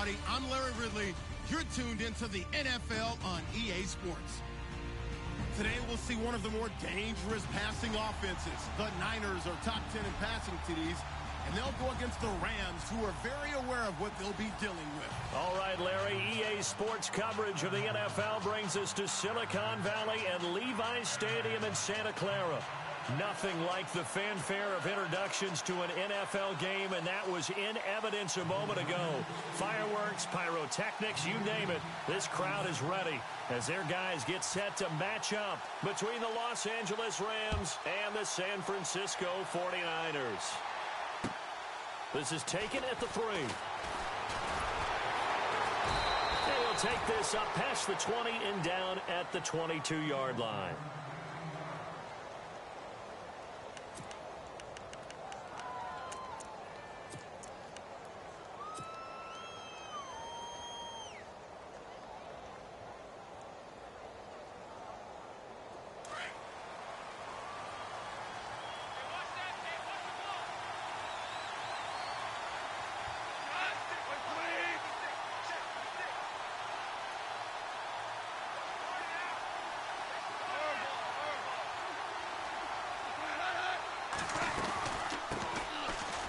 everybody. I'm Larry Ridley. You're tuned into the NFL on EA Sports. Today, we'll see one of the more dangerous passing offenses. The Niners are top 10 in passing TDs, and they'll go against the Rams, who are very aware of what they'll be dealing with. All right, Larry, EA Sports coverage of the NFL brings us to Silicon Valley and Levi's Stadium in Santa Clara. Nothing like the fanfare of introductions to an NFL game, and that was in evidence a moment ago. Fireworks, pyrotechnics, you name it. This crowd is ready as their guys get set to match up between the Los Angeles Rams and the San Francisco 49ers. This is taken at the 3. They will take this up past the 20 and down at the 22-yard line.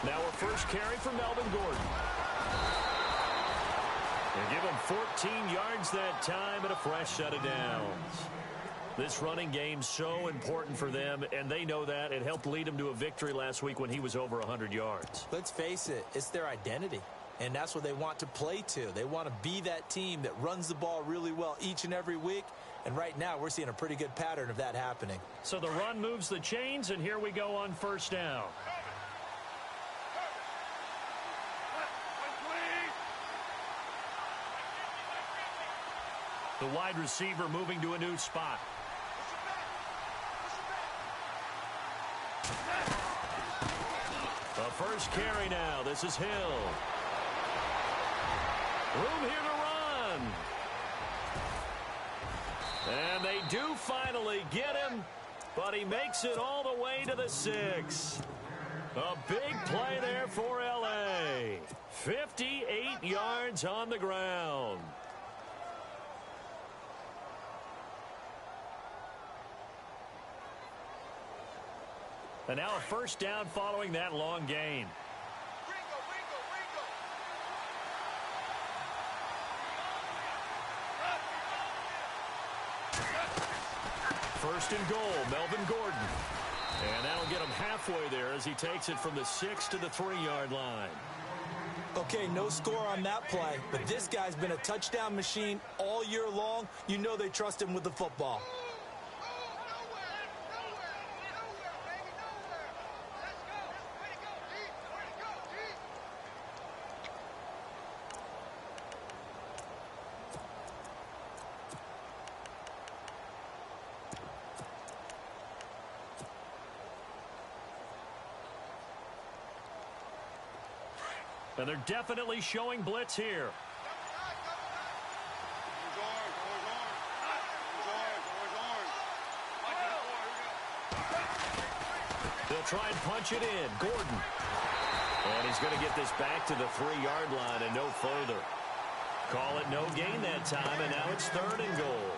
Now a first carry for Melvin Gordon. They give him 14 yards that time and a fresh set of downs. This running game's so important for them, and they know that. It helped lead him to a victory last week when he was over 100 yards. Let's face it, it's their identity, and that's what they want to play to. They want to be that team that runs the ball really well each and every week, and right now we're seeing a pretty good pattern of that happening. So the run moves the chains, and here we go on first down. The wide receiver moving to a new spot. The first carry now. This is Hill. Room here to run. And they do finally get him, but he makes it all the way to the 6. A big play there for L.A. 58 yards on the ground. And now a first down following that long gain. First and goal, Melvin Gordon. And that'll get him halfway there as he takes it from the 6 to the 3-yard line. Okay, no score on that play, but this guy's been a touchdown machine all year long. You know they trust him with the football. And they're definitely showing blitz here. They'll try and punch it in. Gordon. And he's going to get this back to the 3-yard line and no further. Call it no gain that time, and now it's 3rd and goal.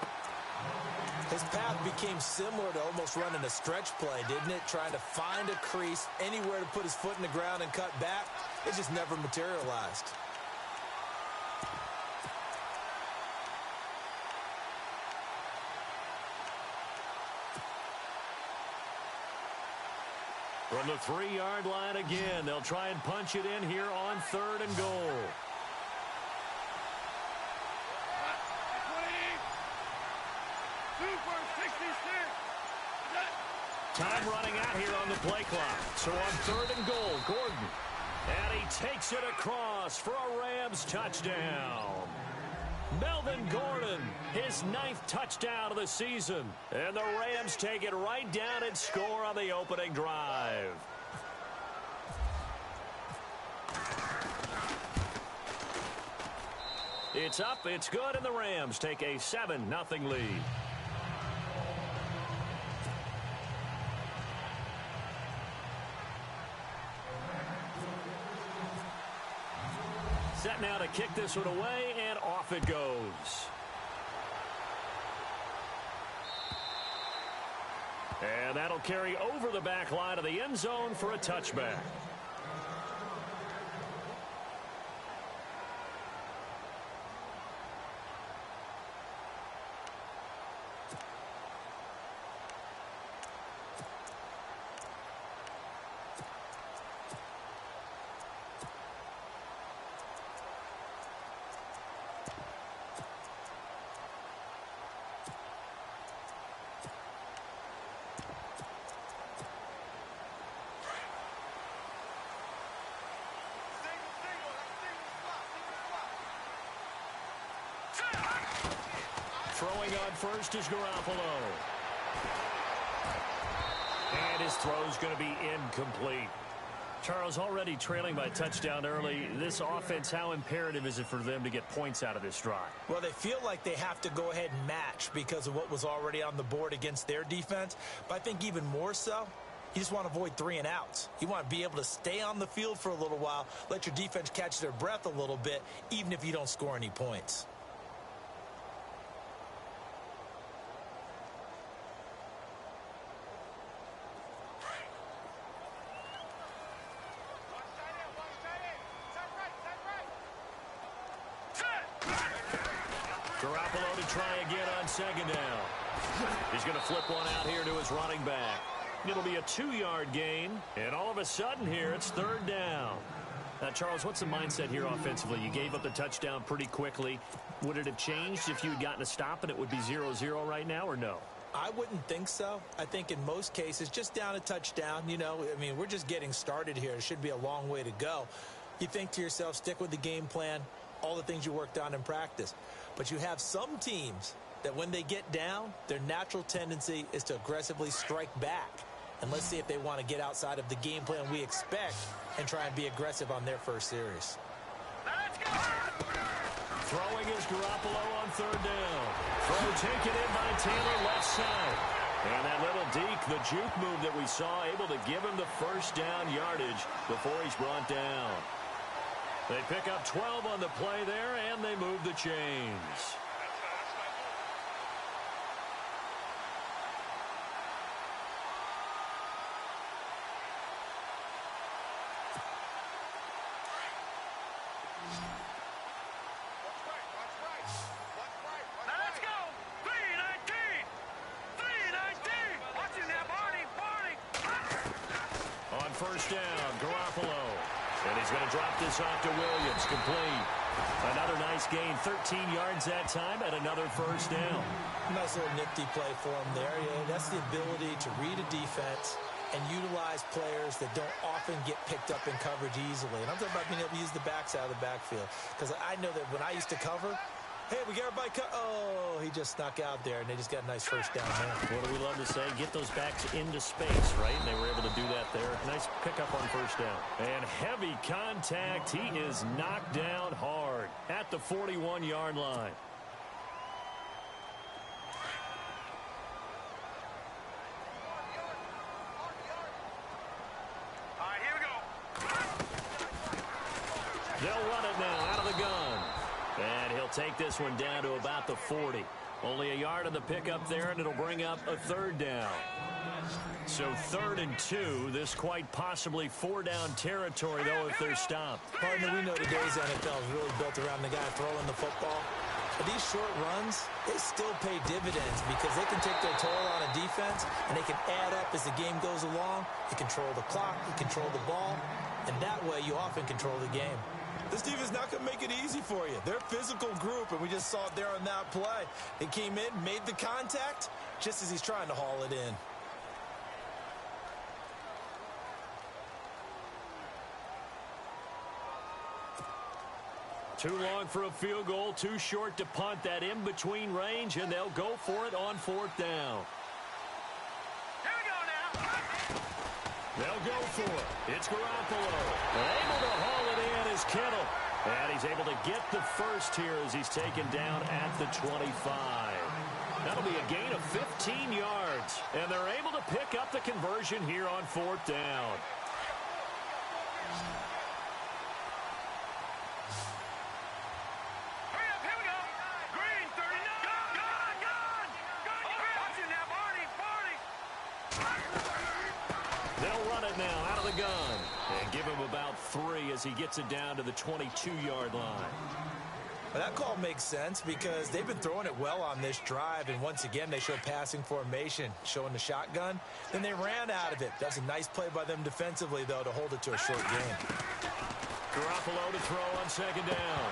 His path became similar to almost running a stretch play, didn't it? Trying to find a crease, anywhere to put his foot in the ground and cut back. It just never materialized. From the 3-yard line again, they'll try and punch it in here on 3rd and goal. Time running out here on the play clock. So on 3rd and goal, Gordon. And he takes it across for a Rams touchdown. Melvin Gordon, his 9th touchdown of the season. And the Rams take it right down and score on the opening drive. It's up, it's good, and the Rams take a 7-0 lead. Set now to kick this one away, and off it goes. And that'll carry over the back line of the end zone for a touchback. Throwing on first is Garoppolo. And his throw's going to be incomplete. Charles, already trailing by touchdown early. This offense, how imperative is it for them to get points out of this drive? Well, they feel like they have to go ahead and match because of what was already on the board against their defense. But I think even more so, you just want to avoid 3 and outs. You want to be able to stay on the field for a little while, let your defense catch their breath a little bit, even if you don't score any points. Garoppolo to try again on second down. He's going to flip one out here to his running back. It'll be a 2-yard gain, and all of a sudden here it's third down. Now, Charles, what's the mindset here offensively? You gave up the touchdown pretty quickly. Would it have changed if you had gotten a stop and it would be 0-0 right now, or no? I wouldn't think so. I think in most cases, just down a touchdown, you know, I mean, we're just getting started here. It should be a long way to go. You think to yourself, stick with the game plan, all the things you worked on in practice. But you have some teams that when they get down, their natural tendency is to aggressively strike back. And let's see if they want to get outside of the game plan we expect and try and be aggressive on their first series. Let's go! Throwing is Garoppolo on third down. Throw taken in by Taylor left side. And that little deke, the juke move that we saw, able to give him the first down yardage before he's brought down. They pick up 12 on the play there, and they move the chains. Let's go! 319! 319! Watching that, Barney! On first down, Garoppolo. And he's going to drop this off to Williams, complete. Another nice gain, 13 yards that time, and another first down. Nice little nifty play for him there. Yeah, that's the ability to read a defense and utilize players that don't often get picked up in coverage easily. And I'm talking about being able to use the backs out of the backfield. Because I know that when I used to cover, hey, we got everybody cut. Oh, he just snuck out there, and they just got a nice first down there. What do we love to say? Get those backs into space, right? And they were able to do that there. Nice pickup on first down. And heavy contact. He is knocked down hard at the 41-yard line. All right, here we go. They'll run it now out of the gun. And he'll take this one down to about the 40. Only a yard on the pickup there, and it'll bring up a third down. So 3rd and 2. This quite possibly 4-down territory, though, if they're stopped. Partner, we know today's NFL is really built around the guy throwing the football. But these short runs, they still pay dividends because they can take their toll on a defense, and they can add up as the game goes along. You control the clock, you control the ball, and that way you often control the game. This defense is not going to make it easy for you. They're a physical group, and we just saw it there on that play. They came in, made the contact, just as he's trying to haul it in. Too long for a field goal, too short to punt. That in-between range, and they'll go for it on 4th down. Here we go now. They'll go for it. It's Garoppolo. Able to haul it in is Kittle. And he's able to get the first here as he's taken down at the 25. That'll be a gain of 15 yards. And they're able to pick up the conversion here on 4th down. gun. And give him about 3 as he gets it down to the 22-yard line. Well, that call makes sense because they've been throwing it well on this drive, and once again they show passing formation, showing the shotgun. Then they ran out of it. That's a nice play by them defensively, though, to hold it to a short game. Garoppolo to throw on second down.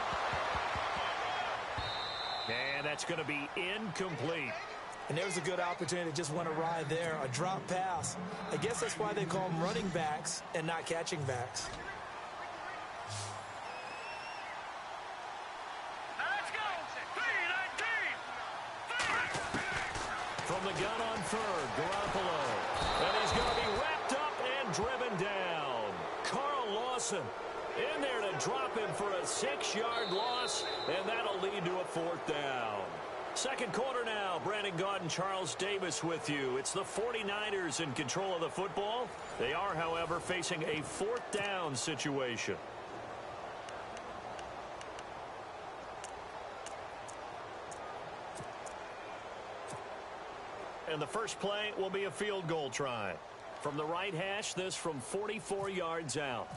And that's going to be incomplete. And there's a good opportunity to just went awry there, a drop pass. I guess that's why they call them running backs and not catching backs. From the gun on third, Garoppolo. And he's going to be wrapped up and driven down. Carl Lawson in there to drop him for a 6-yard loss, and that'll lead to a 4th down. Second quarter now. Brandon Gaudin, Charles Davis with you. It's the 49ers in control of the football. They are, however, facing a 4th down situation. And the first play will be a field goal try. From the right hash, this from 44 yards out.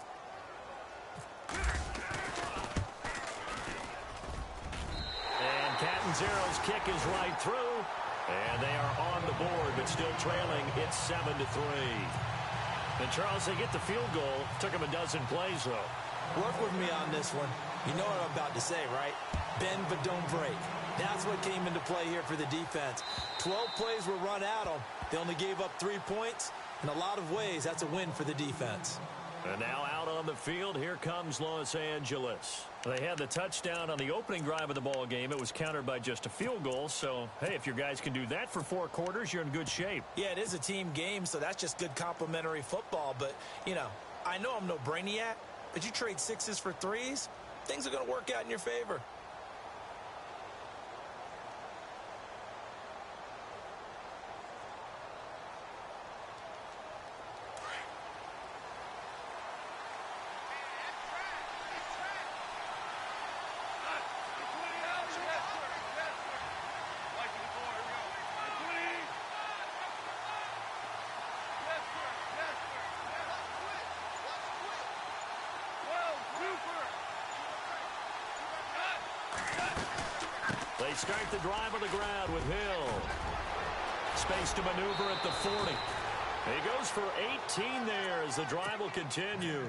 And Catanzaro's kick is right through. And they are on the board, but still trailing. It's 7-3. And, Charles, they get the field goal. Took them a dozen plays, though. Work with me on this one. You know what I'm about to say, right? Bend but don't break. That's what came into play here for the defense. 12 plays were run at them. They only gave up 3 points. In a lot of ways, that's a win for the defense. And now out on the field, here comes Los Angeles. They had the touchdown on the opening drive of the ball game. It was countered by just a field goal. So, hey, if your guys can do that for 4 quarters, you're in good shape. Yeah, it is a team game, so that's just good complimentary football. But, you know, I know I'm no brainiac, but you trade 6s for 3s, things are going to work out in your favor. They start the drive on the ground with Hill. Space to maneuver at the 40. He goes for 18 there as the drive will continue.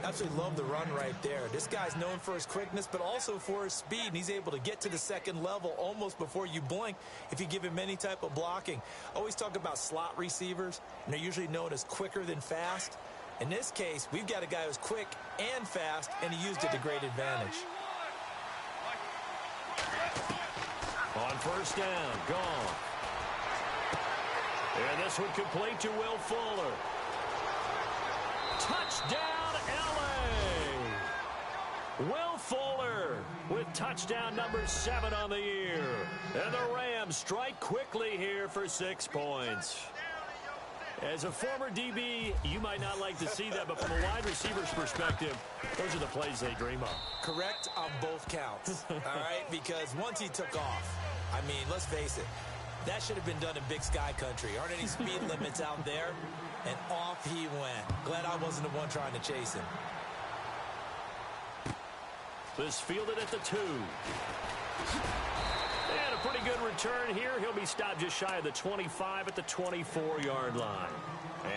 Absolutely love the run right there. This guy's known for his quickness, but also for his speed, and he's able to get to the second level almost before you blink if you give him any type of blocking. Always talk about slot receivers, and they're usually known as quicker than fast. In this case, we've got a guy who's quick and fast, and he used it to great advantage. On first down, gone. And this one complete to Will Fuller. Touchdown, L.A. Will Fuller with touchdown number 7 on the year. And the Rams strike quickly here for 6 points. As a former DB, you might not like to see that, but from a wide receiver's perspective, those are the plays they dream of. Correct on both counts, all right? Because once he took off, I mean, let's face it, that should have been done in Big Sky country. Aren't any speed limits out there? And off he went. Glad I wasn't the one trying to chase him. This fielded at the 2. And a pretty good return here. He'll be stopped just shy of the 25 at the 24-yard line.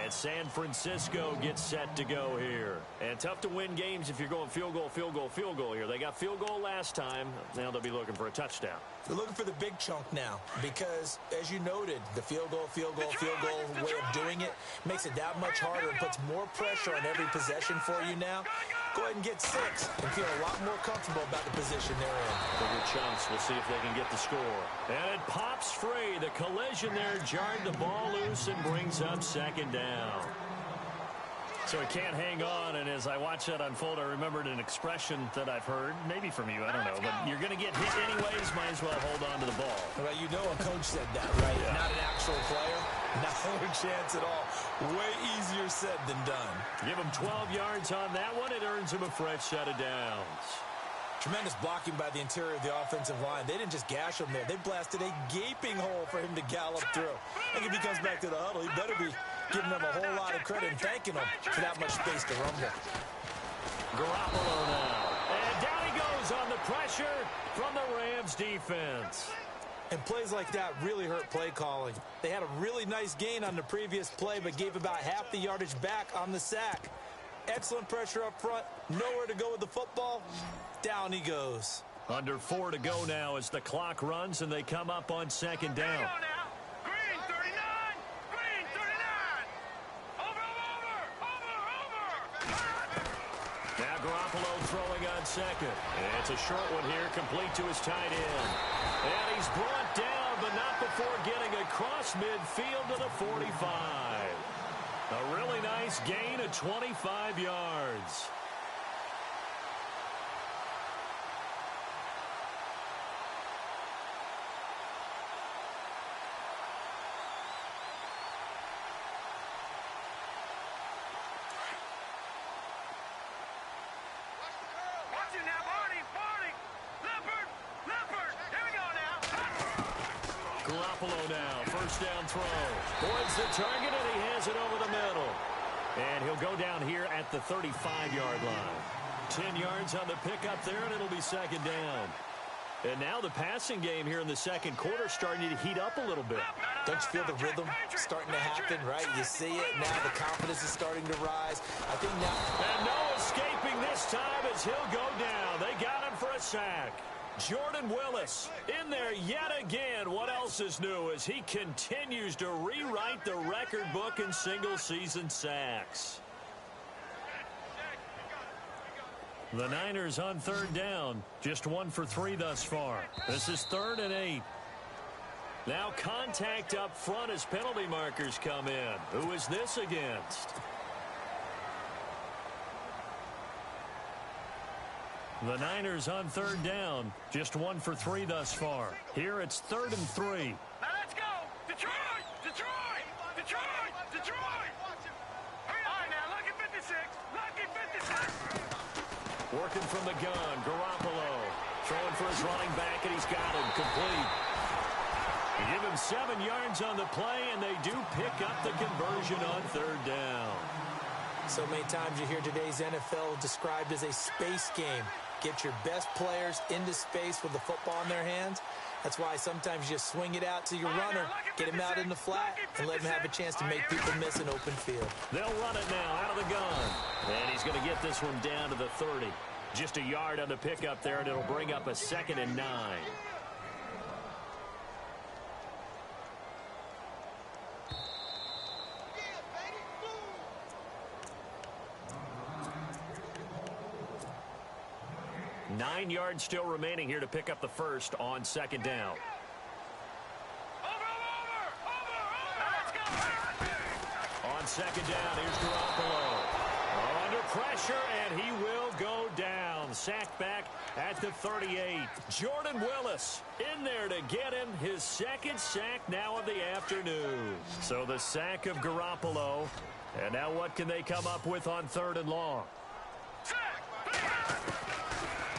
And San Francisco gets set to go here. And tough to win games if you're going field goal, field goal, field goal here. They got field goal last time. Now they'll be looking for a touchdown. They're looking for the big chunk now because, as you noted, the field goal way of doing it makes it that much harder and puts more pressure on every possession for you now. Go ahead and get 6 and feel a lot more comfortable about the position they're in. Bigger chunks. We'll see if they can get the score. And it pops free. The collision there jarred the ball loose and brings up second down. So he can't hang on, and as I watch that unfold, I remembered an expression that I've heard, maybe from you, I don't know, but you're going to get hit anyways, might as well hold on to the ball. Well, you know a coach said that, right? Yeah. Not an actual player. Not a chance at all. Way easier said than done. Give him 12 yards on that one. It earns him a fresh set of downs. Tremendous blocking by the interior of the offensive line. They didn't just gash him there. They blasted a gaping hole for him to gallop through. I think if he comes back to the huddle, he better be giving them a whole lot of credit and thanking them for that much space to rumble. Garoppolo now. And down he goes on the pressure from the Rams defense. And plays like that really hurt play calling. They had a really nice gain on the previous play, but gave about half the yardage back on the sack. Excellent pressure up front. Nowhere to go with the football. Down he goes. Under 4 to go now as the clock runs and they come up on second down. Green 39. Green 39. Over. Now Garoppolo throwing on second. And it's a short one here, complete to his tight end. And he's brought down, but not before getting across midfield to the 45. A really nice gain of 25 yards. Watch it now, Barney. Leopard. Here we go now. Garoppolo now, first down throw. Boyd's the target, and he has it over the middle. And he'll go down here at the 35-yard line. 10 yards on the pickup there, and it'll be second down. And now the passing game here in the second quarter starting to heat up a little bit. Don't you feel the rhythm starting to happen, right? You see it now. The confidence is starting to rise. I think now. And no escaping this time as he'll go down. They got him for a sack. Jordan Willis in there yet again. What else is new as he continues to rewrite the record book in single-season sacks. The Niners on third down. Just 1 for 3 thus far. This is 3rd and 8. Now contact up front as penalty markers come in. Who is this against? The Niners on third down. Just 1 for 3 thus far. Here it's 3rd and 3. Now let's go. Detroit. All right, now, lucky 56. Working from the gun, Garoppolo. Throwing for his running back, and he's got him complete. They give him 7 yards on the play, and they do pick up the conversion on third down. So many times you hear today's NFL described as a space game. Get your best players into space with the football in their hands. That's why sometimes you just swing it out to your runner, get him out in the flat, and let him have a chance to make people miss an open field. They'll run it now out of the gun. And he's going to get this one down to the 30. Just a yard on the pickup there, and it'll bring up a 2nd and 9. Nine yards still remaining here to pick up the first on second down. On second down, here's Garoppolo. Under pressure, and he will go down. Sacked back at the 38. Jordan Willis in there to get him his 2nd sack now of the afternoon. So the sack of Garoppolo. And now what can they come up with on 3rd and long?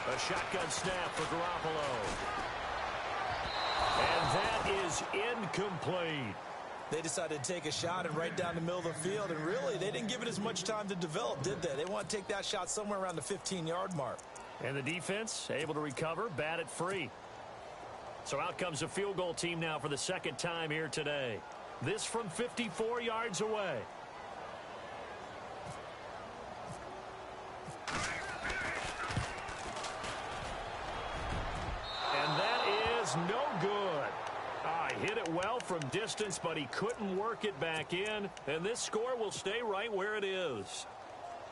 A shotgun snap for Garoppolo. And that is incomplete. They decided to take a shot and right down the middle of the field, and really, they didn't give it as much time to develop, did they? They want to take that shot somewhere around the 15-yard mark. And the defense able to recover, bat it free. So out comes a field goal team now for the 2nd time here today. This from 54 yards away. And that is no good. Hit it well from distance, but he couldn't work it back in. And this score will stay right where it is.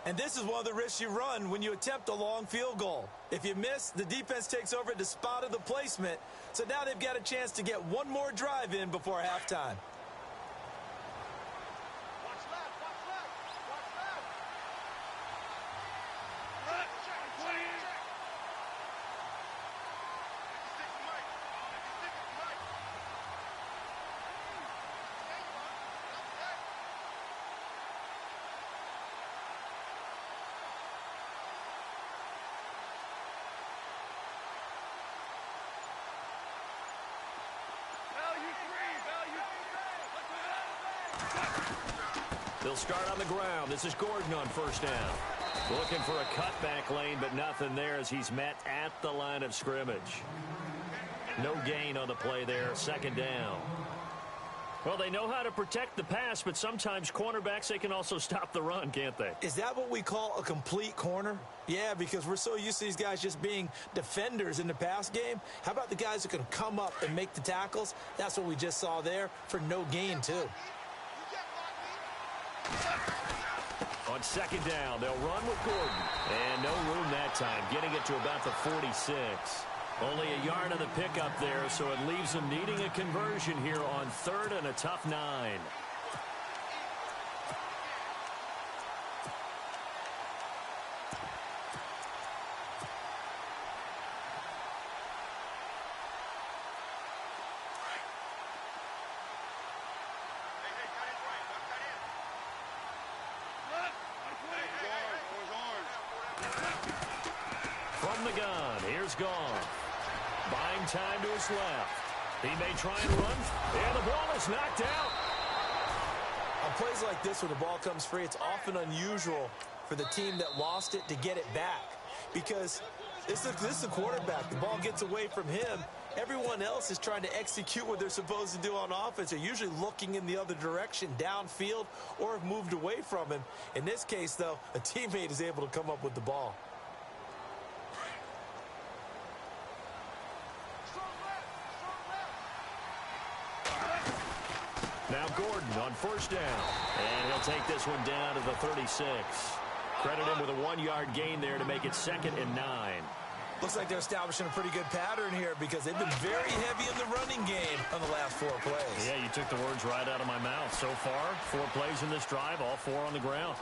And this is one of the risks you run when you attempt a long field goal. If you miss, the defense takes over at the spot of the placement. So now they've got a chance to get one more drive in before halftime. They'll start on the ground. This is Gordon on first down. Looking for a cutback lane, but nothing there as he's met at the line of scrimmage. No gain on the play there. Second down. Well, they know how to protect the pass, but sometimes cornerbacks, they can also stop the run, can't they? Is that what we call a complete corner? Yeah, because we're so used to these guys just being defenders in the pass game. How about the guys who can come up and make the tackles? That's what we just saw there for no gain, too. On second down, they'll run with Gordon. And no room that time, getting it to about the 46. Only a yard of the pickup there, so it leaves them needing a conversion here on third and a tough 9. From the gun, here's Goff. Buying time to his left. He may try and run, and the ball is knocked out. On plays like this where the ball comes free, it's often unusual for the team that lost it to get it back. Because this is a quarterback. The ball gets away from him. Everyone else is trying to execute what they're supposed to do on offense. They're usually looking in the other direction, downfield, or have moved away from him. In this case, though, a teammate is able to come up with the ball. Now Gordon on first down. And he'll take this one down to the 36. Credit him with a 1-yard gain there to make it 2nd and 9. Looks like they're establishing a pretty good pattern here because they've been very heavy in the running game on the last 4 plays. Yeah, you took the words right out of my mouth. So far, 4 plays in this drive, all 4 on the ground.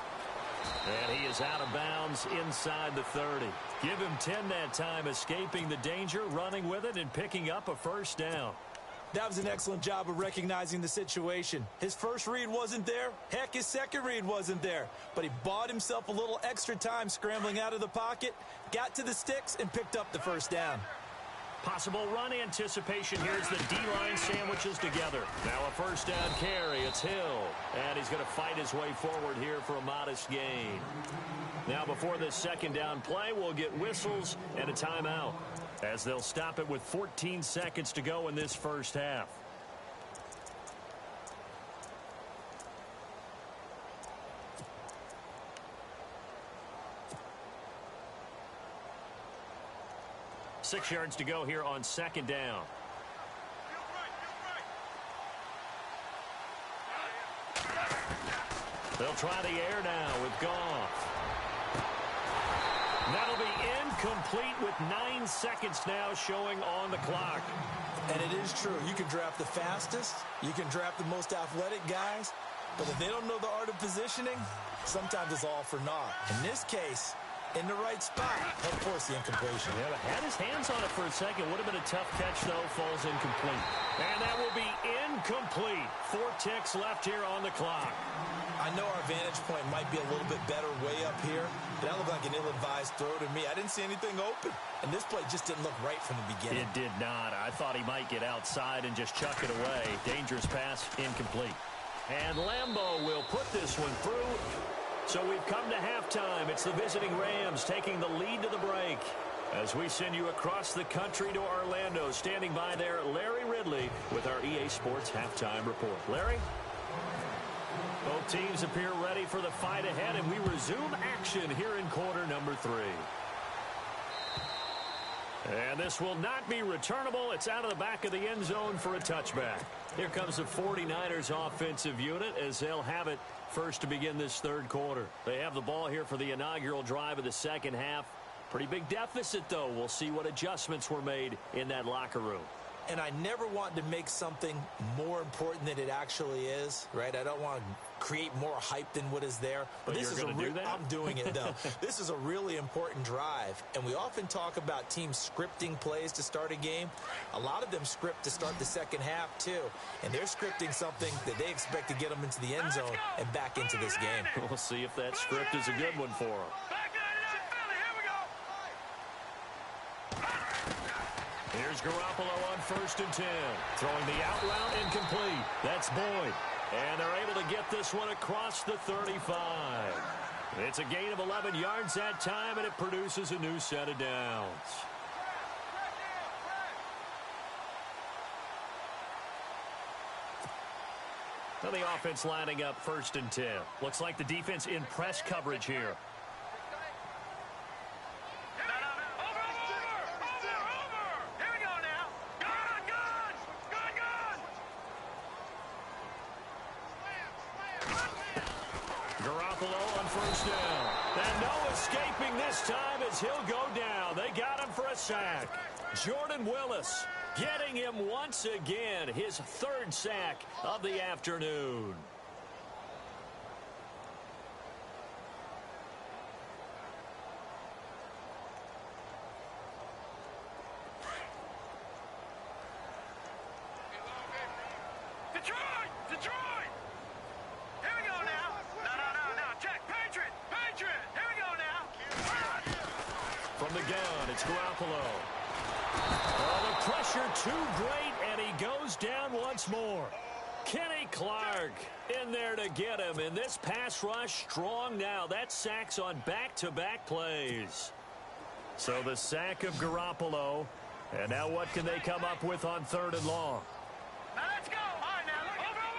And he is out of bounds inside the 30. Give him 10 that time, escaping the danger, running with it, and picking up a first down. That was an excellent job of recognizing the situation. His first read wasn't there. Heck, his second read wasn't there. But he bought himself a little extra time scrambling out of the pocket, got to the sticks, and picked up the first down. Possible run anticipation here as the D-line sandwiches together. Now a first down carry. It's Hill. And he's going to fight his way forward here for a modest gain. Now before this second down play, we'll get whistles and a timeout, as they'll stop it with 14 seconds to go in this first half. Six yards to go here on second down. They'll try the air now with Goff. That'll be incomplete with 9 seconds now showing on the clock. And it is true. You can draft the fastest. You can draft the most athletic guys. But if they don't know the art of positioning, sometimes it's all for naught. In this case, in the right spot, help force the incompletion. Yeah, had his hands on it for a second. Would have been a tough catch, though. Falls incomplete. And that will be incomplete. 4 ticks left here on the clock. I know our vantage point might be a little bit better way up here, but that looked like an ill-advised throw to me. I didn't see anything open, and this play just didn't look right from the beginning. It did not. I thought he might get outside and just chuck it away. Dangerous pass, incomplete. And Lambeau will put this one through. So we've come to halftime. It's the visiting Rams taking the lead to the break. As we send you across the country to Orlando, standing by there, Larry Ridley with our EA Sports Halftime Report. Larry? Both teams appear ready for the fight ahead, and we resume action here in quarter number 3. And this will not be returnable. It's out of the back of the end zone for a touchback. Here comes the 49ers offensive unit as they'll have it first to begin this third quarter. They have the ball here for the inaugural drive of the second half. Pretty big deficit, though. We'll see what adjustments were made in that locker room. And I never want to make something more important than it actually is, right? I don't want to create more hype than what is there. But this is going to do that? I'm doing it, though. This is a really important drive. And we often talk about teams scripting plays to start a game. A lot of them script to start the second half, too. And they're scripting something that they expect to get them into the end zone and back into this game. We'll see if that script is a good one for them. Here's Garoppolo on 1st and 10. Throwing the out route incomplete. That's Boyd. And they're able to get this one across the 35. It's a gain of 11 yards that time, and it produces a new set of downs. Now the offense lining up 1st and 10. Looks like the defense in press coverage here. Garoppolo on 1st down. And no escaping this time as he'll go down. They got him for a sack. Jordan Willis getting him once again, his 3rd sack of the afternoon. Detroit! Here we go now. No. Check. Patriot. Here we go now. From the gun, it's Garoppolo. Oh, the pressure too great, and he goes down once more. Kenny Clark in there to get him, and this pass rush strong now. That sacks on back-to-back plays. So the sack of Garoppolo, and now what can they come up with on 3rd and long? Now let's go. All right, now look at over.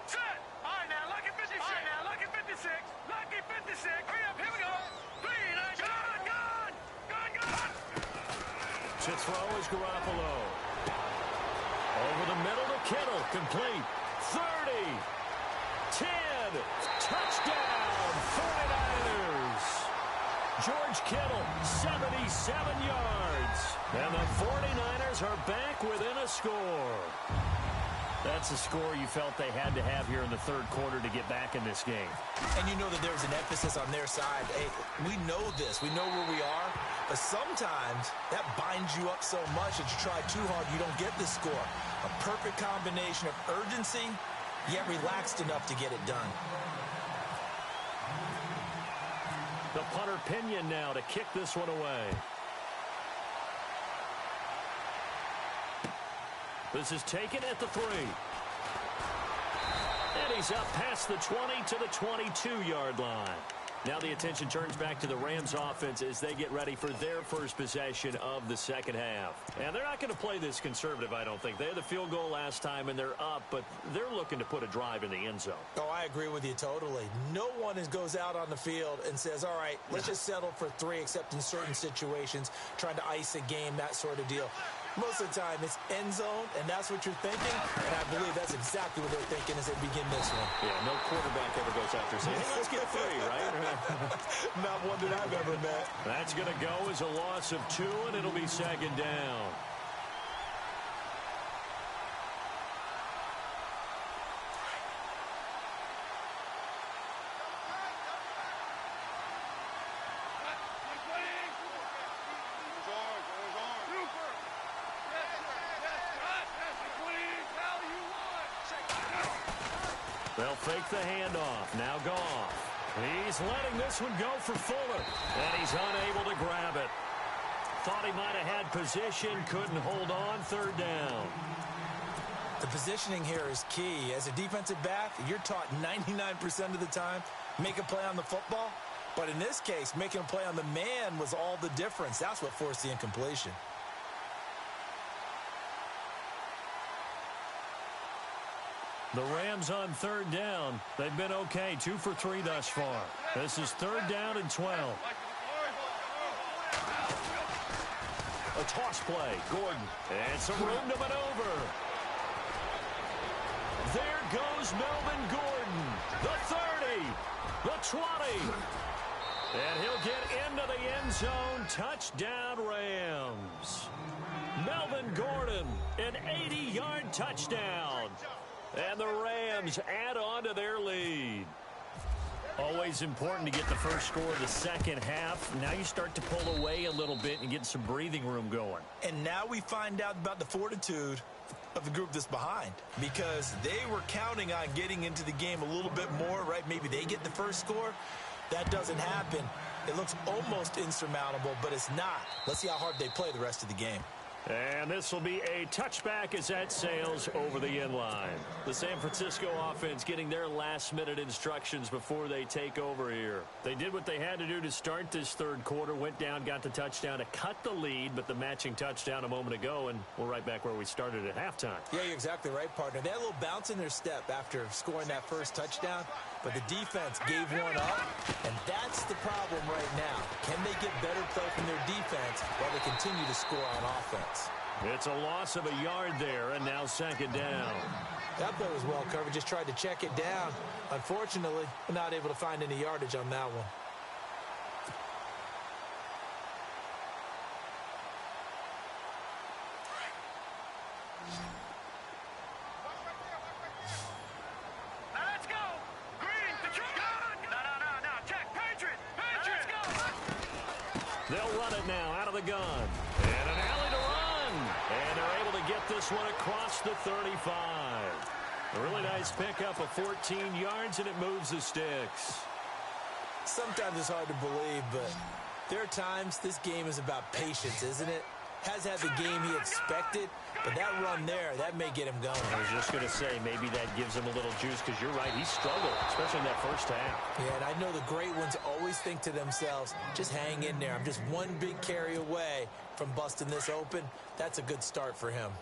Set. All right, now look at 56. All right, now look at 56. Lucky 56. Hurry up. Here we go. 3, 9, gun. To throw is Garoppolo. Over the middle to Kittle. Complete. 30. 10. Touchdown. 49ers. George Kittle, 77 yards. And the 49ers are back within a score. That's a score you felt they had to have here in the 3rd quarter to get back in this game. And you know that there's an emphasis on their side. Hey, we know this. We know where we are. But sometimes that binds you up so much that you try too hard, you don't get the score. A perfect combination of urgency, yet relaxed enough to get it done. The punter Pinion now to kick this one away. This is taken at the 3. And he's up past the 20 to the 22-yard line. Now the attention turns back to the Rams offense as they get ready for their first possession of the 2nd half. And they're not going to play this conservative, I don't think. They had the field goal last time, and they're up, but they're looking to put a drive in the end zone. Oh, I agree with you totally. No one goes out on the field and says, all right, let's just settle for 3, except in certain situations, trying to ice a game, that sort of deal. Most of the time, it's end zone, and that's what you're thinking, and I believe that's exactly what they're thinking as they begin this one. Yeah, no quarterback ever goes out there saying, hey, let's get 3, right? Not one that I've ever met. That's going to go as a loss of 2, and it'll be 2nd down. They'll fake the handoff. Now Goff. He's letting this one go for Fuller. And he's unable to grab it. Thought he might have had position. Couldn't hold on. 3rd down. The positioning here is key. As a defensive back, you're taught 99% of the time, make a play on the football. But in this case, making a play on the man was all the difference. That's what forced the incompletion. The Rams on 3rd down. They've been okay. 2 for 3 thus far. This is 3rd down and 12. A toss play. Gordon. And some room to maneuver. There goes Melvin Gordon. The 30. The 20. And he'll get into the end zone. Touchdown, Rams. Melvin Gordon, an 80-yard touchdown. And the Rams add on to their lead. Always important to get the first score of the 2nd half. Now you start to pull away a little bit and get some breathing room going. And now we find out about the fortitude of the group that's behind, because they were counting on getting into the game a little bit more, right? Maybe they get the first score. That doesn't happen. It looks almost insurmountable, but it's not. Let's see how hard they play the rest of the game. And this will be a touchback as that sails over the inline. The San Francisco offense getting their last-minute instructions before they take over here. They did what they had to do to start this third quarter, went down, got the touchdown to cut the lead, but the matching touchdown a moment ago, and we're right back where we started at halftime. Yeah, you're exactly right, partner. They had a little bounce in their step after scoring that first touchdown, but the defense gave one up, and that's the problem right now. Can they get better play from their defense while they continue to score on offense? It's a loss of a yard there, and now second down. That play was well covered. Just tried to check it down. Unfortunately, we're not able to find any yardage on that one. Now let's go. Green, Detroit. No. Check. Patriot. Let's go. They'll run it now out of the gun. And an alley to run. And they're able to get this one across the 35. A really nice pickup of 14 yards, and it moves the sticks. Sometimes it's hard to believe, but there are times this game is about patience, isn't it? Has had the game he expected, but that run there, that may get him going. I was just going to say, maybe that gives him a little juice, because you're right, he struggled, especially in that first half. Yeah, and I know the great ones always think to themselves, just hang in there. I'm just one big carry away from busting this open. That's a good start for him.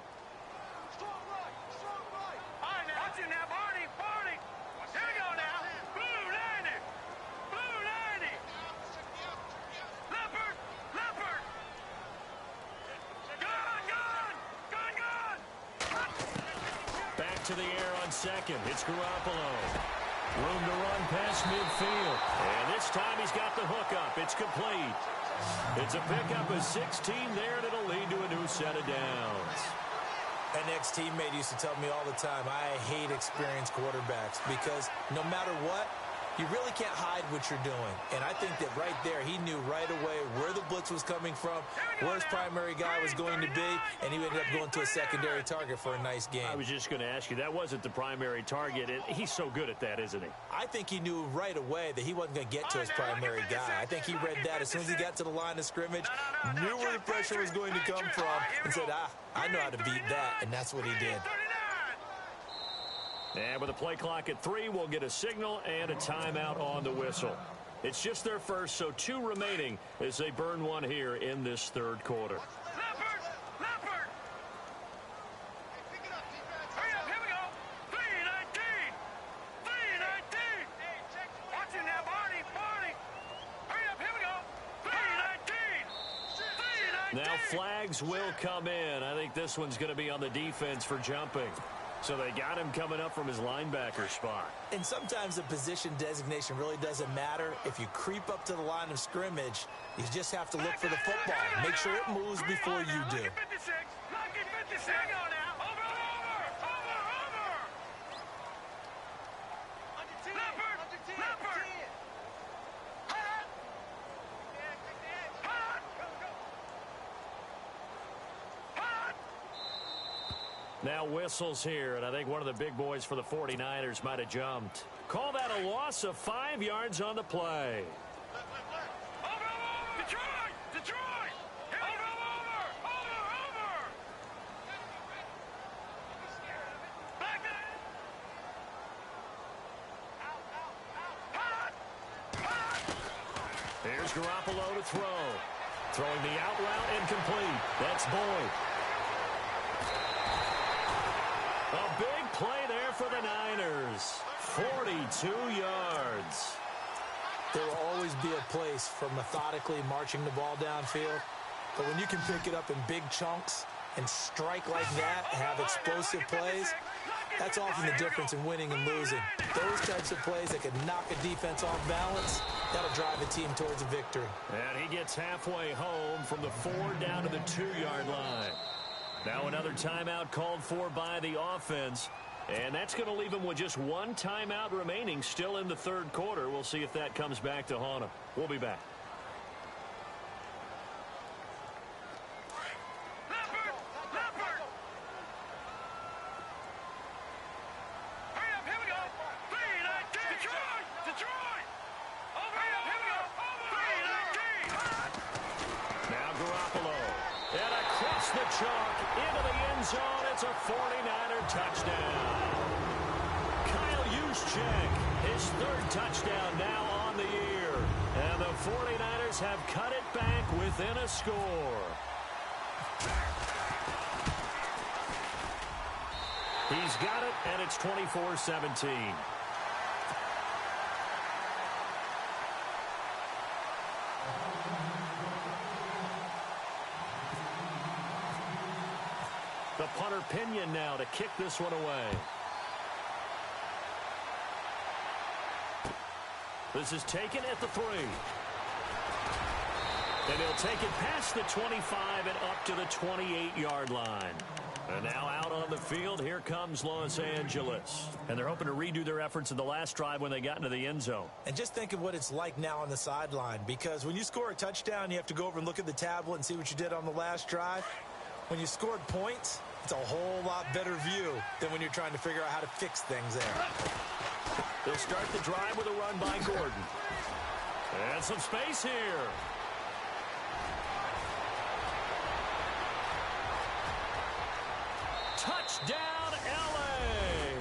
All right, now. Watch it now, Barney. Here we go now. Blue 90. Blue 90. Leopard. Gun. Back to the air on second. It's Garoppolo. Room to run past midfield. And this time he's got the hook up. It's complete. It's a pickup of 16 there, and it'll lead to a new set of downs. An ex-teammate used to tell me all the time, I hate experienced quarterbacks because no matter what, you really can't hide what you're doing. And I think that right there, he knew right away where the blitz was coming from, where his primary guy was going to be, and he ended up going to a secondary target for a nice game. I was just going to ask you, that wasn't the primary target, and he's so good at that, isn't he? I think he knew right away that he wasn't going to get to his primary guy. I think he read that as soon as he got to the line of scrimmage, knew where the pressure was going to come from, and said, I know how to beat that, and that's what he did. And with a play clock at 3, we'll get a signal and a timeout on the whistle. It's just their first, so 2 remaining as they burn one here in this third quarter. Leopard. Hurry up, here we go. 319. Watch it now, Barney. Hurry up, here we go. 319. Now flags will come in. I think this one's going to be on the defense for jumping. So they got him coming up from his linebacker spot. And sometimes the position designation really doesn't matter. If you creep up to the line of scrimmage, you just have to look for the football. Make sure it moves before you do. Lucky 56. Go now. Over. Leopard. Now whistles here, and I think one of the big boys for the 49ers might have jumped. Call that a loss of 5 yards on the play. Over. Detroit. Over. Back it. Here's Garoppolo to throw. Throwing the out route incomplete. That's Boyd. A big play there for the Niners. 42 yards. There will always be a place for methodically marching the ball downfield. But when you can pick it up in big chunks and strike like that, have explosive plays, that's often the difference in winning and losing. Those types of plays that can knock a defense off balance, that'll drive a team towards a victory. And he gets halfway home from the 4 down to the 2-yard line. Now another timeout called for by the offense. And that's going to leave him with just 1 timeout remaining still in the third quarter. We'll see if that comes back to haunt him. We'll be back. Leopard. Hurry up, here we go. 319. Detroit. Over. Here we go. 319. Now Garoppolo. And across the chalk into the end zone. It's a 49er touchdown. Kyle Juszczyk, his third touchdown now on the year. And the 49ers have cut it back within a score. He's got it, and it's 24-17. The punter Pinion now to kick this one away. This is taken at the 3. And he'll take it past the 25 and up to the 28-yard line. And now out on the field, here comes Los Angeles. And they're hoping to redo their efforts in the last drive when they got into the end zone. And just think of what it's like now on the sideline, because when you score a touchdown, you have to go over and look at the tablet and see what you did on the last drive. When you scored points, it's a whole lot better view than when you're trying to figure out how to fix things there. They'll start the drive with a run by Gordon. And some space here. Touchdown, L.A.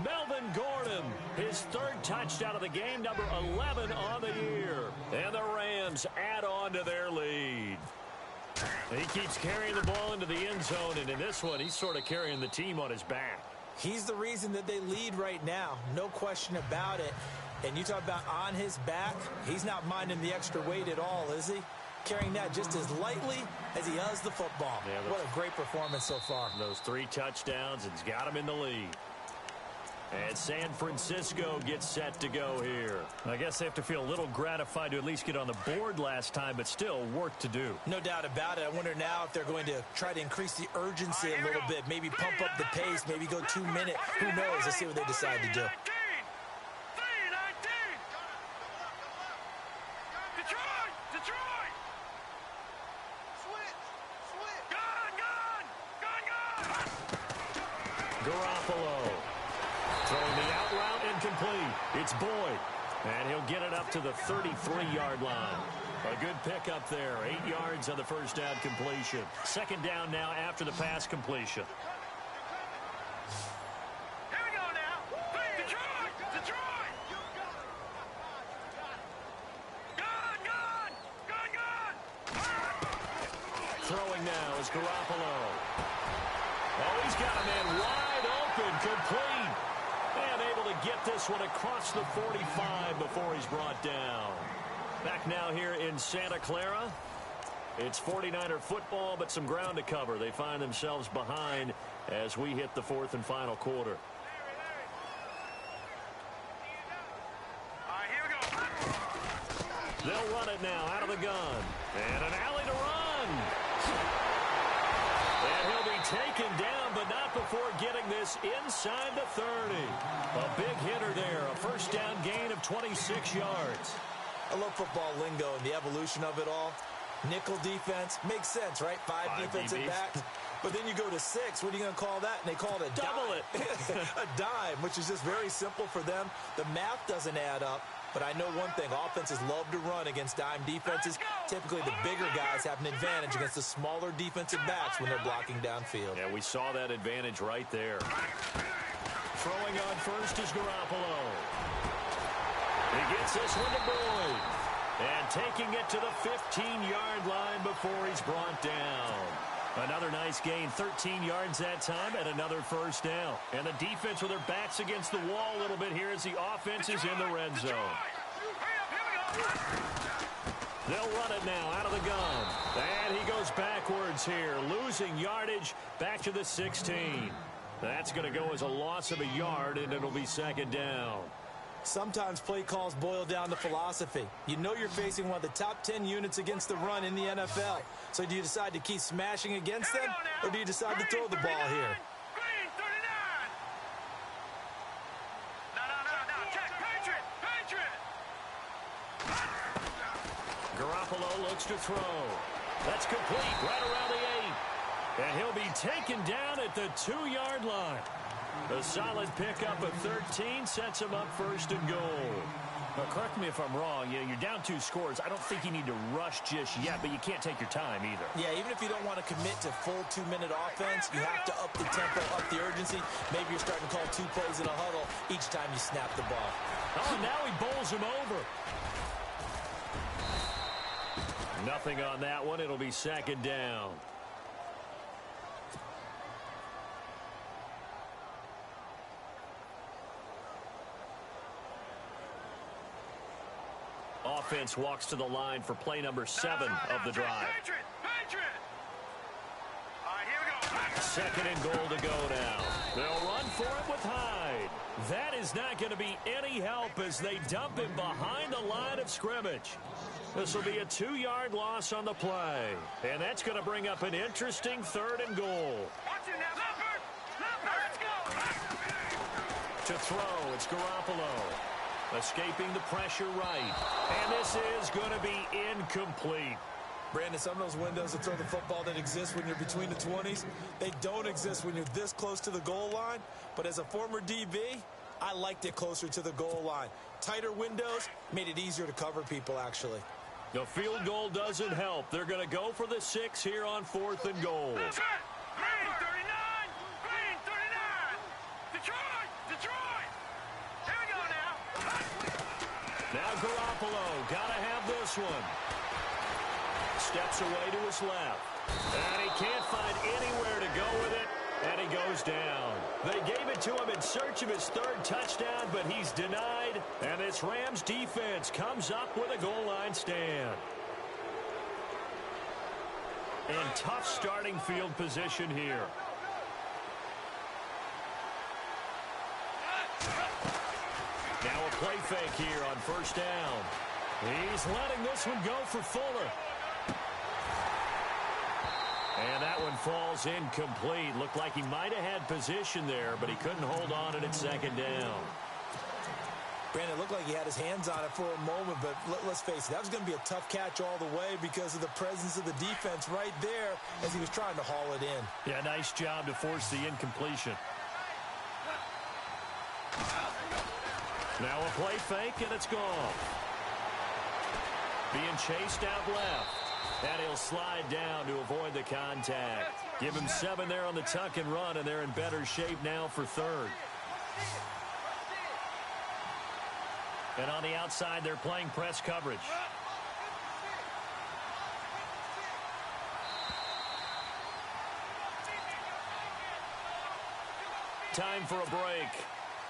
Melvin Gordon, his third touchdown of the game, number 11 on the year. And the Rams add on to their lead. He keeps carrying the ball into the end zone, and in this one, he's sort of carrying the team on his back. He's the reason that they lead right now, no question about it. And you talk about on his back, he's not minding the extra weight at all, is he? Carrying that just as lightly as he does the football. Yeah, what a great performance so far. Those 3 touchdowns, and he's got him in the lead. And San Francisco gets set to go here. I guess they have to feel a little gratified to at least get on the board last time, but still work to do. No doubt about it. I wonder now if they're going to try to increase the urgency a little bit, maybe pump up the pace, maybe go 2 minutes. Who knows? Let's see what they decide to do. Garoppolo throwing the out route incomplete. It's Boyd, and he'll get it up to the 33-yard line. A good pickup there. 8 yards on the first down completion. Second down now after the pass completion. Here we go now. Detroit! Detroit! Gone! Throwing now is Garoppolo. Oh, he's got a man wide open, complete. And able to get this one across the 45 before he's brought down. Back now here in Santa Clara. It's 49er football, but some ground to cover. They find themselves behind as we hit the 4th and final quarter. All right, here we go. They'll run it now out of the gun. And an alley to run. And he'll be taken down, but not before getting this inside the 30. A big hitter there. A first down gain of 26 yards. I love football lingo and the evolution of it all. Nickel defense makes sense, right? Five defensive backs. But then you go to 6. What are you going to call that? And they call it a double dime. A dime, which is just very simple for them. The math doesn't add up. But I know one thing. Offenses love to run against dime defenses. Typically, the bigger guys have an advantage against the smaller defensive backs when they're blocking downfield. Yeah, we saw that advantage right there. Throwing on first is Garoppolo. He gets this one to Boyd. And taking it to the 15-yard line before he's brought down. Another nice gain, 13 yards that time, and another first down. And the defense with their backs against the wall a little bit here as the offense is in the red zone. They'll run it now out of the gun. And he goes backwards here, losing yardage back to the 16. That's going to go as a loss of a yard, and it'll be second down. Sometimes play calls boil down to philosophy. You know you're facing one of the top 10 units against the run in the NFL. So do you decide to keep smashing against them, or do you decide to throw the ball here? Green 39. No. Check. Patriot. Garoppolo looks to throw. That's complete right around the 8. And he'll be taken down at the 2-yard line. A solid pickup of 13 sets him up first and goal. Well, correct me if I'm wrong. You're down 2 scores. I don't think you need to rush just yet, but you can't take your time either. Yeah, even if you don't want to commit to full 2-minute offense, you have to up the tempo, up the urgency. Maybe you're starting to call 2 plays in a huddle each time you snap the ball. Oh, now he bowls him over. Nothing on that one. It'll be 2nd down. Offense walks to the line for play number 7 of the drive. All right, here we go. 2nd and goal to go now. They'll run for it with Hyde. That is not going to be any help as they dump him behind the line of scrimmage. This will be a 2-yard loss on the play. And that's going to bring up an interesting 3rd and goal. Watch it now, Leopard. Let's go. To throw, it's Garoppolo. Escaping the pressure right. And this is going to be incomplete. Brandon, some of those windows to throw the football that exist when you're between the 20s, they don't exist when you're this close to the goal line. But as a former DB, I liked it closer to the goal line. Tighter windows made it easier to cover people, actually. The field goal doesn't help. They're going to go for the 6 here on 4th and goal. Green 39. Green 39. Detroit. Here we go now. Now Garoppolo, got to have this one. Steps away to his left. And he can't find anywhere to go with it. And he goes down. They gave it to him in search of his 3rd touchdown, but he's denied. And this Rams defense comes up with a goal line stand. And tough starting field position here. Now a play fake here on 1st down. He's letting this one go for Fuller. And that one falls incomplete. Looked like he might have had position there, but he couldn't hold on it at 2nd down. Brandon, it looked like he had his hands on it for a moment, but let's face it, that was going to be a tough catch all the way because of the presence of the defense right there as he was trying to haul it in. Yeah, nice job to force the incompletion. Now a play fake, and it's gone. Being chased out left. And he'll slide down to avoid the contact. Give him 7 there on the tuck and run, and they're in better shape now for 3rd. And on the outside, they're playing press coverage. Time for a break.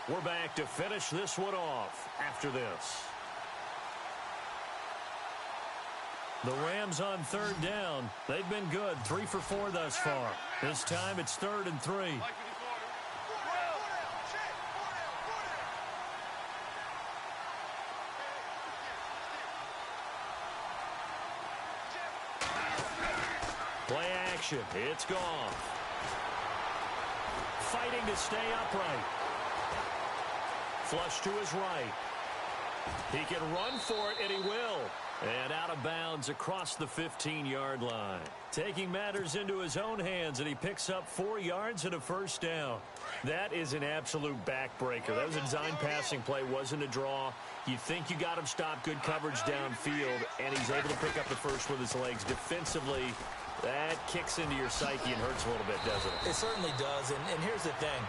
We're back to finish this one off after this. The Rams on 3rd down. They've been good. 3 for 4 thus far. This time it's 3rd and 3. Play action. It's gone. Fighting to stay upright. Flush to his right. He can run for it, and he will. And out of bounds across the 15-yard line. Taking matters into his own hands, and he picks up 4 yards and a 1st down. That is an absolute backbreaker. That was a design passing play, wasn't a draw. You think you got him stopped, good coverage downfield, and he's able to pick up the 1st with his legs. Defensively, that kicks into your psyche and hurts a little bit, doesn't it? It certainly does, and here's the thing.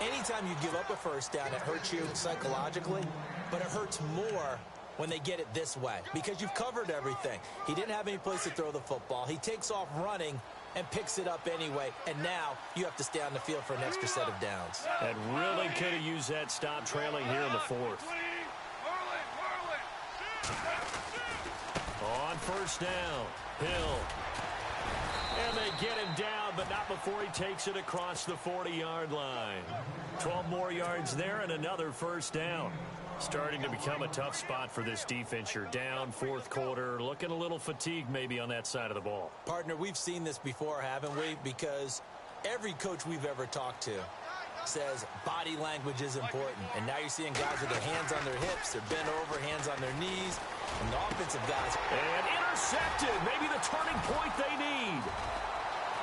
Anytime you give up a 1st down, it hurts you psychologically, but it hurts more when they get it this way because you've covered everything. He didn't have any place to throw the football. He takes off running and picks it up anyway, and now you have to stay on the field for an extra set of downs. And really could have used that stop trailing here in the 4th. On 1st down, Hill. And they get him down, but not before he takes it across the 40-yard line. 12 more yards there and another 1st down. Starting to become a tough spot for this defense. You're down 4th quarter, looking a little fatigued maybe on that side of the ball. Partner, we've seen this before, haven't we? Because every coach we've ever talked to says body language is important. And now you're seeing guys with their hands on their hips, they're bent over, hands on their knees, and the offensive guys. And intercepted, maybe the turning point they need.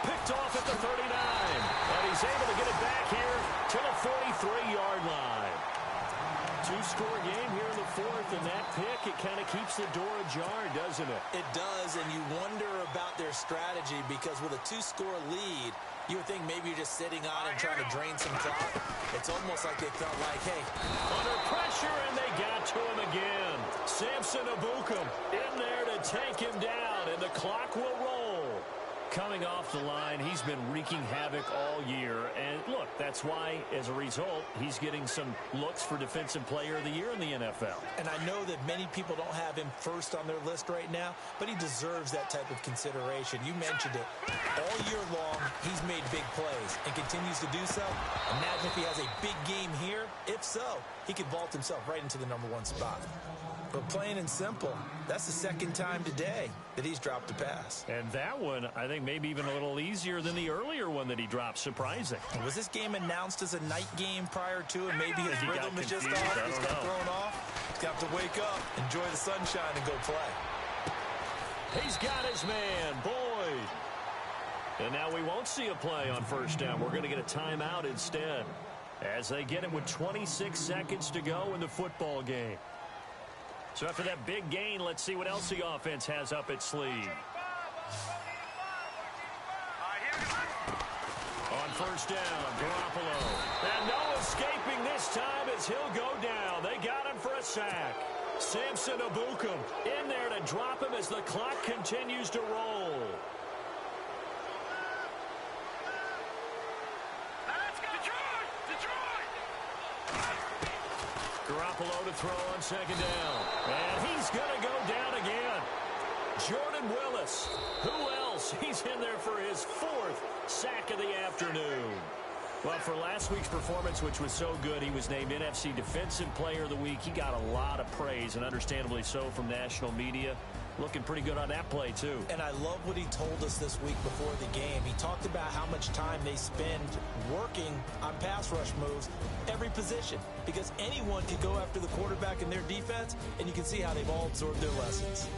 Picked off at the 39, and he's able to get it back here to the 43-yard line. two-score game here in the fourth, and that pick, it kind of keeps the door ajar, doesn't it? It does, and you wonder about their strategy because with a two-score lead, you would think maybe you're just sitting on it and trying to drain some clock. It's almost like they felt like, hey. Under pressure, and they got to him again. Samson Abukum in there to take him down, and the clock will roll. Coming off the line, he's been wreaking havoc all year. And look, that's why, as a result, he's getting some looks for Defensive Player of the Year in the NFL. And I know that many people don't have him first on their list right now, but he deserves that type of consideration. You mentioned it. All year long, he's made big plays and continues to do so. Imagine if he has a big game here. If so, he could vault himself right into the #1 spot. But plain and simple, that's the second time today that he's dropped a pass. And that one, I think, maybe even a little easier than the earlier one that he dropped. Surprising. Was this game announced as a night game prior to, and maybe his rhythm is just off? He's got thrown off. He's got to wake up, enjoy the sunshine, and go play. He's got his man, Boyd. And now we won't see a play on first down. We're going to get a timeout instead as they get him with 26 seconds to go in the football game. So after that big gain, let's see what else the offense has up its sleeve. On first down, Garoppolo. And no escaping this time as he'll go down. They got him for a sack. Samson Abukum in there to drop him as the clock continues to roll. Garoppolo to throw on second down. And he's going to go down again. Jordan Willis. Who else? He's in there for his 4th sack of the afternoon. Well, for last week's performance, which was so good, he was named NFC Defensive Player of the Week. He got a lot of praise, and understandably so, from national media. Looking pretty good on that play, too. And I love what he told us this week before the game. He talked about how much time they spend working on pass rush moves, every position, because anyone can go after the quarterback in their defense, and you can see how they've all absorbed their lessons.